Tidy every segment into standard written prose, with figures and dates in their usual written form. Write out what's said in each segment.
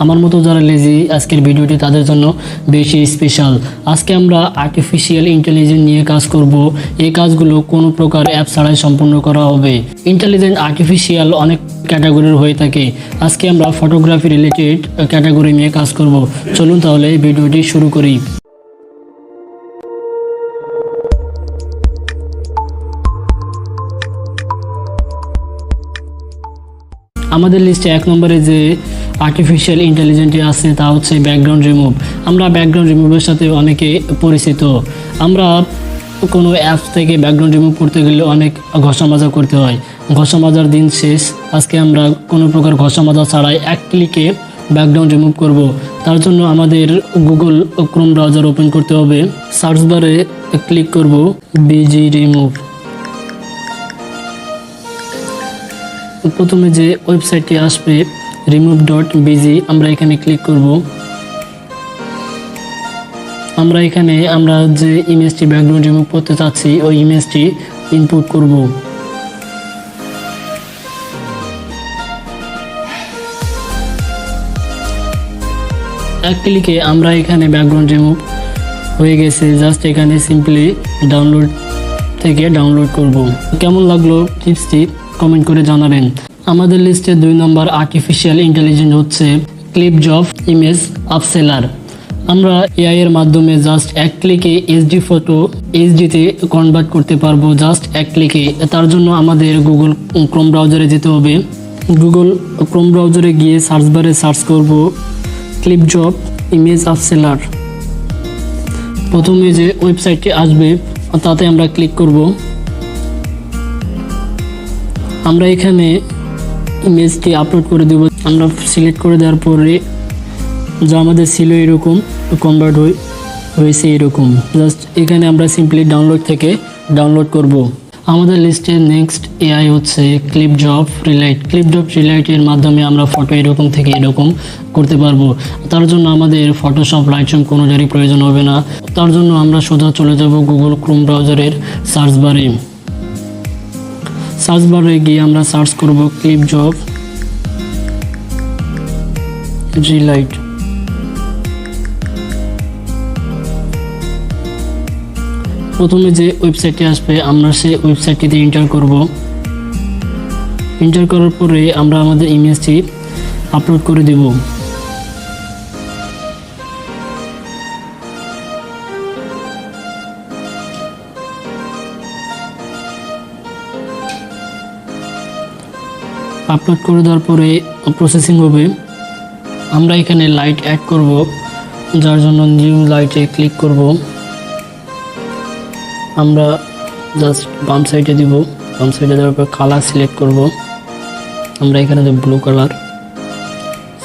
আমার মতো যারা লেজি আজকের ভিডিওটি তাদের জন্য বেশি স্পেশাল। আজকে আমরা আর্টিফিশিয়াল ইন্টেলিজেন্স নিয়ে কাজ করব। এই কাজগুলো কোনো প্রকার অ্যাপ ছাড়াই সম্পূর্ণ করা হবে। ইন্টেলিজেন্ট আর্টিফিশিয়াল অনেক ক্যাটাগরির হয়ে থাকে। আজকে আমরা ফটোগ্রাফি রিলেটেড ক্যাটাগরি নিয়ে কাজ করব। চলুন তাহলে ভিডিওটি শুরু করি। আমাদের লিস্টে 1 নম্বরে যে আর্টিফিশিয়াল ইন্টেলিজেন্সটি আছে তা হচ্ছে ব্যাকগ্রাউন্ড রিমুভ। আমরা ব্যাকগ্রাউন্ড রিমুভের সাথে অনেকে পরিচিত। আমরা কোনো অ্যাপস থেকে ব্যাকগ্রাউন্ড রিমুভ করতে গেলে অনেক ঘষা মাজা করতে হয়। ঘষা মাজার দিন শেষ। আজকে আমরা কোনো প্রকার ঘষা মাজা ছাড়াই এক ক্লিকে ব্যাকগ্রাউন্ড রিমুভ করব। তার জন্য আমাদের গুগল ক্রোম ব্রাউজার ওপেন করতে হবে। সার্চ বারে ক্লিক করব বিজি রিমুভ। প্রথমে যে ওয়েবসাইটটি আসবে remove.bg, আমরা এখানে ক্লিক করব। আমরা এখানে আমরা যে ইমেজটি ব্যাকগ্রাউন্ড রিমুভ করতে চাচ্ছি ওই ইমেজটি ইনপুট করব। এক ক্লিকে আমরা এখানে ব্যাকগ্রাউন্ড রিমুভ হয়ে গেছে। জাস্ট এখানে সিম্পলি ডাউনলোড থেকে ডাউনলোড করব। কেমন লাগলো টিপসটি কমেন্ট করে জানাবেন। আমাদের লিস্টে 2 নম্বর আর্টিফিশিয়াল ইন্টেলিজেন্স হচ্ছে ClipDrop ইমেজ আপসেলার। আমরা এআই এর মাধ্যমে জাস্ট এক ক্লিকে এইচডি ফটো এইচডিতে কনভার্ট করতে পারবো, জাস্ট এক ক্লিকে। তার জন্য আমাদের গুগল ক্রোম ব্রাউজারে যেতে হবে। গুগল ক্রোম ব্রাউজারে গিয়ে সার্চ বারে সার্চ করব ClipDrop ইমেজ আপসেলার। প্রথমে যে ওয়েবসাইটটি আসবে তাতে আমরা ক্লিক করব। আমরা এখানে ইমেজটি আপলোড করে দেব। আমরা সিলেক্ট করে দেওয়ার পরে যা আমাদের ছিল এরকম কনভার্ট হয়েছে এরকম। জাস্ট এখানে আমরা সিম্পলি ডাউনলোড থেকে ডাউনলোড করব। আমাদের লিস্টে নেক্সট এআই হচ্ছে ClipDrop Relight। ClipDrop Relight এর মাধ্যমে আমরা ফটো এরকম থেকে এরকম করতে পারবো। তার জন্য আমাদের ফটোশপ, লাইটরুম কোনো জারি প্রয়োজন হবে না। তার জন্য আমরা সোজা চলে যাব গুগল ক্রোম ব্রাউজারের সার্চ বারে। সার্চ বারে গিয়ে আমরা সার্চ করব ClipDrop Relight। প্রথমে যে ওয়েবসাইটটি আসবে আমরা সেই ওয়েবসাইটটিতে এন্টার করব। এন্টার করার পরে আমরা আমাদের ইমেজটি আপলোড করে দেব। আপলোড করে দেওয়ার পরে প্রসেসিং হবে। আমরা এখানে লাইট অ্যাড করব, যার জন্য নিউ লাইটে ক্লিক করব। আমরা জাস্ট বাম সাইডে দিব। বাম সাইডে দেওয়ার পর কালার সিলেক্ট করব। আমরা এখানে দেব ব্লু কালার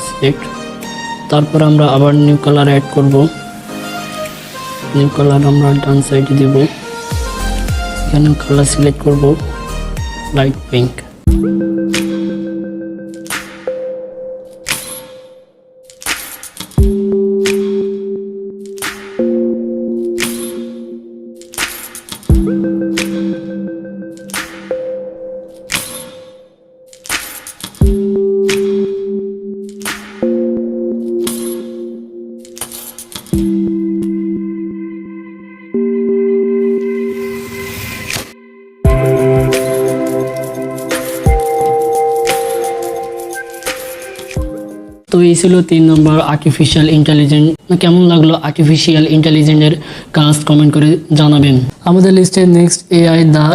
সিলেক্ট। তারপর আমরা আবার নিউ কালার অ্যাড করব। নিউ কালার আমরা ডান সাইডে দিব। এখানে কালার সিলেক্ট করব লাইট পিঙ্ক। তো এই ছিল 3 নম্বর আর্টিফিশিয়াল ইন্টেলিজেন্স। কেমন লাগলো আর্টিফিশিয়াল ইন্টেলিজেন্সের কাজ কমেন্ট করে জানাবেন। আমাদের লিস্টে নেক্সট এআই দ্য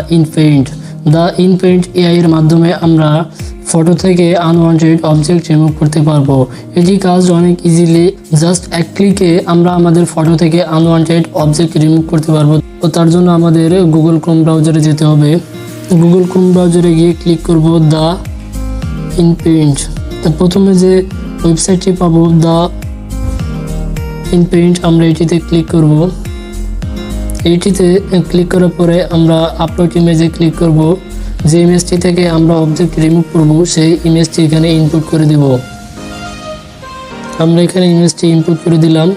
ইনপেইন্ট এআই এর মাধ্যমে আমরা ফটো থেকে আনওয়ান্টেড অবজেক্ট রিমুভ করতে পারবো। এটি কাজ অনেক ইজিলি, জাস্ট এক ক্লিকে আমরা আমাদের ফটো থেকে আনওয়ান্টেড অবজেক্ট রিমুভ করতে পারবো। তো তার জন্য আমাদের গুগল ক্রোম ব্রাউজারে যেতে হবে। গুগল ক্রোম ব্রাউজারে গিয়ে ক্লিক করব দ্য ইনপেইন্ট। তো প্রথমে যে ওয়েবসাইটটি পাবো দ্য ইনপেইন্ট, আমরা এটিতে ক্লিক করব। এইটিতে ক্লিক করার পরে আমরা আপলোড ইমেজে ক্লিক করব। যে ইমেজটি থেকে আমরা অবজেক্ট রিমুভ করব সেই ইমেজটি এখানে ইনপুট করে দেব। আমরা এখানে ইমেজটি ইনপুট করে দিলাম।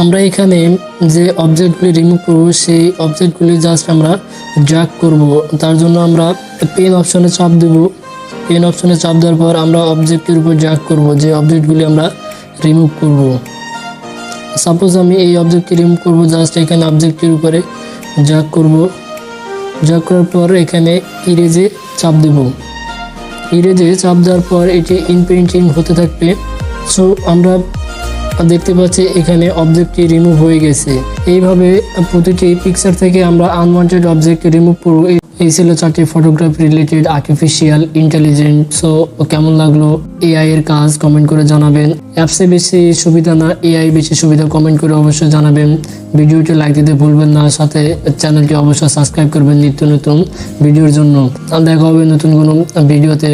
আমরা এখানে যে অবজেক্টগুলি রিমুভ করব সেই অবজেক্টগুলি জাস্ট আমরা ড্র্যাগ করব। তার জন্য আমরা পেন অপশনে চাপ দেব। পেন অপশনে চাপ দেওয়ার পর আমরা অবজেক্টের উপর ড্র্যাগ করব, যে অবজেক্টগুলি আমরা রিমুভ করব। সাপোজ আমি এই অবজেক্টকে রিমুভ করব, জাস্ট এখানে অবজেক্টের উপরে ড্র্যাগ করব। ড্র্যাগ করার পর এখানে ইরেজে চাপ দেব। ইরেজে চাপ দেওয়ার পর এটি ইনপেন্টিং হতে থাকবে। সো আমরা দেখতে পাচ্ছি এখানে অবজেক্টটি রিমুভ হয়ে গেছে। এইভাবে প্রতিটি পিকচার থেকে আমরা আনওয়ান্টেড অবজেক্ট রিমুভ করব। এই ছিল 4টি photography related artificial intelligent. So কেমন লাগলো এআই এর কাজ কমেন্ট করে জানাবেন। অ্যাপসে বেশি সুবিধা না, এআই বেশি সুবিধা, কমেন্ট করে অবশ্যই জানাবেন। ভিডিওটি লাইক দিতে ভুলবেন না, সাথে চ্যানেলটি অবশ্যই সাবস্ক্রাইব করবেন নিত্য নতুন ভিডিওর জন্য। দেখা হবে নতুন কোনো ভিডিওতে।